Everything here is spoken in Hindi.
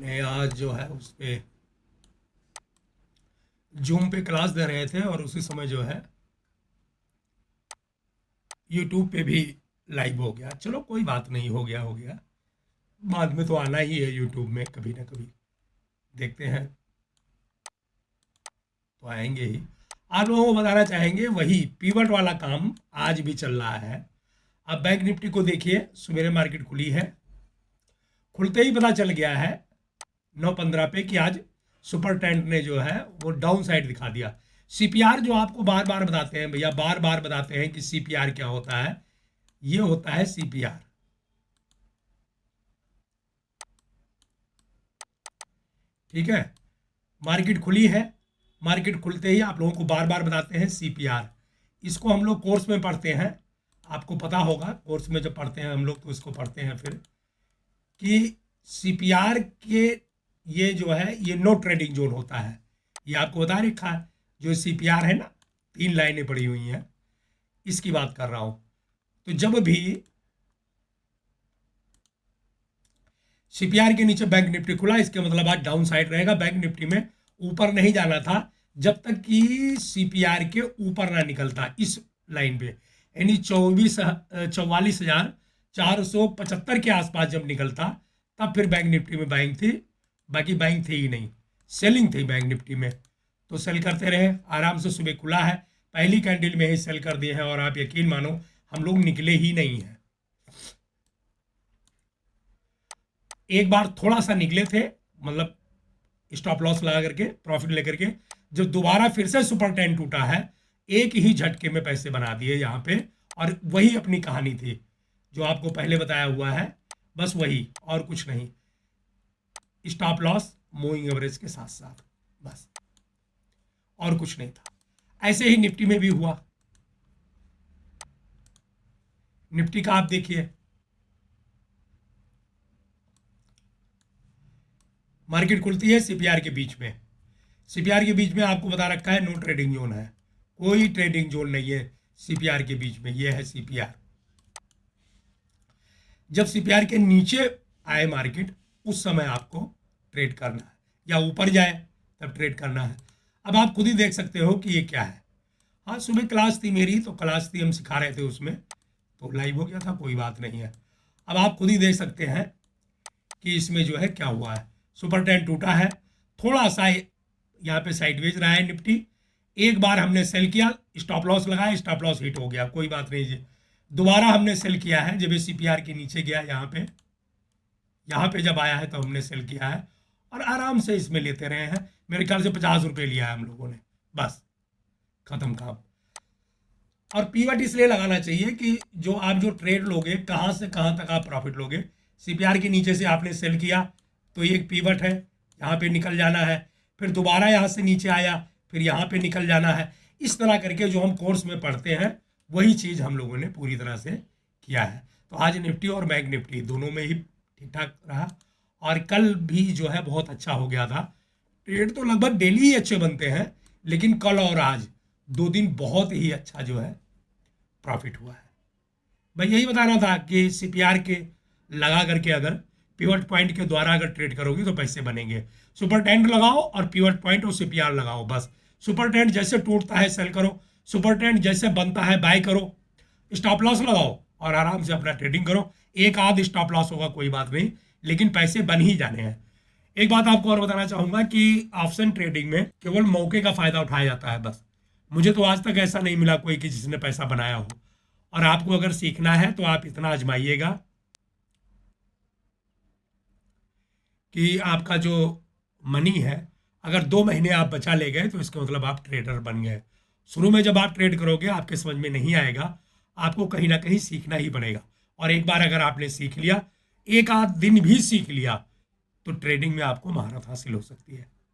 अपने आज जो है उस पे जूम पे क्लास दे रहे थे और उसी समय जो है यूट्यूब पे भी लाइव हो गया। चलो कोई बात नहीं, हो गया हो गया। बाद में तो आना ही है यूट्यूब में, कभी ना कभी देखते हैं तो आएंगे ही। आप लोगों को बताना चाहेंगे वही पीवट वाला काम आज भी चल रहा है। अब बैंक निफ्टी को देखिए, सवेरे मार्केट खुली है, खुलते ही पता चल गया है 9:15 पे कि आज सुपर टेंट ने जो है वो डाउन साइड दिखा दिया। सीपीआर जो आपको बार बार बताते हैं भैया, बार बार बताते हैं कि सीपीआर क्या होता है, ये होता है सीपीआर। ठीक है, मार्केट खुली है, मार्केट खुलते ही आप लोगों को बार बार बताते हैं सीपीआर। इसको हम लोग कोर्स में पढ़ते हैं, आपको पता होगा कोर्स में जब पढ़ते हैं हम लोग तो इसको पढ़ते हैं फिर कि सीपीआर के ये जो है ये नो ट्रेडिंग जोन होता है। ये आपको बता रखा है, जो सीपीआर है ना, 3 लाइनें पड़ी हुई हैं, इसकी बात कर रहा हूं। तो जब भी सीपीआर के नीचे बैंक निफ्टी खुला, इसके मतलब आज डाउन साइड रहेगा। बैंक निफ्टी में ऊपर नहीं जाना था जब तक कि सीपीआर के ऊपर ना निकलता इस लाइन पे, यानी 44,475 के आसपास जब निकलता तब फिर बैंक निफ्टी में बाइंग थी, बाकी बाइंग थी ही नहीं, सेलिंग थी बैंक निफ्टी में। तो सेल करते रहे आराम से। सुबह खुला है, पहली कैंडल में ही सेल कर दिए हैं और आप यकीन मानो हम लोग निकले ही नहीं हैं। एक बार थोड़ा सा निकले थे, मतलब स्टॉप लॉस लगा करके प्रॉफिट लेकर के, जब दोबारा फिर से सुपर टेन टूटा है, एक ही झटके में पैसे बना दिए यहाँ पे। और वही अपनी कहानी थी जो आपको पहले बताया हुआ है, बस वही और कुछ नहीं। स्टॉप लॉस मूविंग एवरेज के साथ साथ, बस और कुछ नहीं था। ऐसे ही निफ्टी में भी हुआ। निफ्टी का आप देखिए, मार्केट खुलती है सीपीआर के बीच में, सीपीआर के बीच में आपको बता रखा है नो ट्रेडिंग जोन है, कोई ट्रेडिंग जोन नहीं है सीपीआर के बीच में। ये है सीपीआर। जब सीपीआर के नीचे आए मार्केट, उस समय आपको ट्रेड करना है, या ऊपर जाए तब ट्रेड करना है। अब आप खुद ही देख सकते हो कि ये क्या है। हाँ, सुबह क्लास थी मेरी, तो क्लास थी, हम सिखा रहे थे उसमें, तो लाइव हो गया था, कोई बात नहीं है। अब आप खुद ही देख सकते हैं कि इसमें जो है क्या हुआ है। सुपर टेन टूटा है, थोड़ा सा यहाँ पे साइडवेज रहा है निफ्टी। एक बार हमने सेल किया, स्टॉप लॉस लगाया, स्टॉप लॉस हिट हो गया, कोई बात नहीं जी। दोबारा हमने सेल किया है जब सीपीआर के नीचे गया, यहाँ पे जब आया है तो हमने सेल किया है और आराम से इसमें लेते रहे हैं। मेरे ख्याल से 50 रुपये लिया है हम लोगों ने, बस खत्म काम। और पीवट इसलिए लगाना चाहिए कि जो आप जो ट्रेड लोगे, कहाँ से कहाँ तक आप प्रॉफिट लोगे। सीपीआर के नीचे से आपने सेल किया तो ये एक पीवट है, यहाँ पे निकल जाना है, फिर दोबारा यहाँ से नीचे आया, फिर यहाँ पे निकल जाना है। इस तरह करके जो हम कोर्स में पढ़ते हैं वही चीज़ हम लोगों ने पूरी तरह से किया है। तो आज निफ्टी और बैंक निफ्टी दोनों में ही ठीक ठाक रहा, और कल भी जो है बहुत अच्छा हो गया था। ट्रेड तो लगभग डेली ही अच्छे बनते हैं, लेकिन कल और आज 2 दिन बहुत ही अच्छा जो है प्रॉफिट हुआ है। भाई यही बताना था कि सीपीआर के लगा करके अगर पिवट पॉइंट के द्वारा अगर ट्रेड करोगे तो पैसे बनेंगे। सुपर टेंट लगाओ और पिवट पॉइंट और सीपीआर लगाओ, बस। सुपर टेंट जैसे टूटता है सेल करो, सुपर टेंट जैसे बनता है बाय करो, स्टॉप लॉस लगाओ और आराम से अपना ट्रेडिंग करो। एक आध स्टॉप लॉस होगा कोई बात नहीं, लेकिन पैसे बन ही जाने हैं। एक बात आपको और बताना चाहूंगा कि ऑप्शन ट्रेडिंग में केवल मौके का फायदा उठाया जाता है, बस। मुझे तो आज तक ऐसा नहीं मिला कोई कि जिसने पैसा बनाया हो। और आपको अगर सीखना है तो आप इतना आजमाइएगा कि आपका जो मनी है, अगर 2 महीने आप बचा ले गए तो इसका मतलब आप ट्रेडर बन गए। शुरू में जब आप ट्रेड करोगे आपके समझ में नहीं आएगा, आपको कहीं ना कहीं सीखना ही पड़ेगा। और एक बार अगर आपने सीख लिया, एक आध दिन भी सीख लिया, तो ट्रेडिंग में आपको महारत हासिल हो सकती है।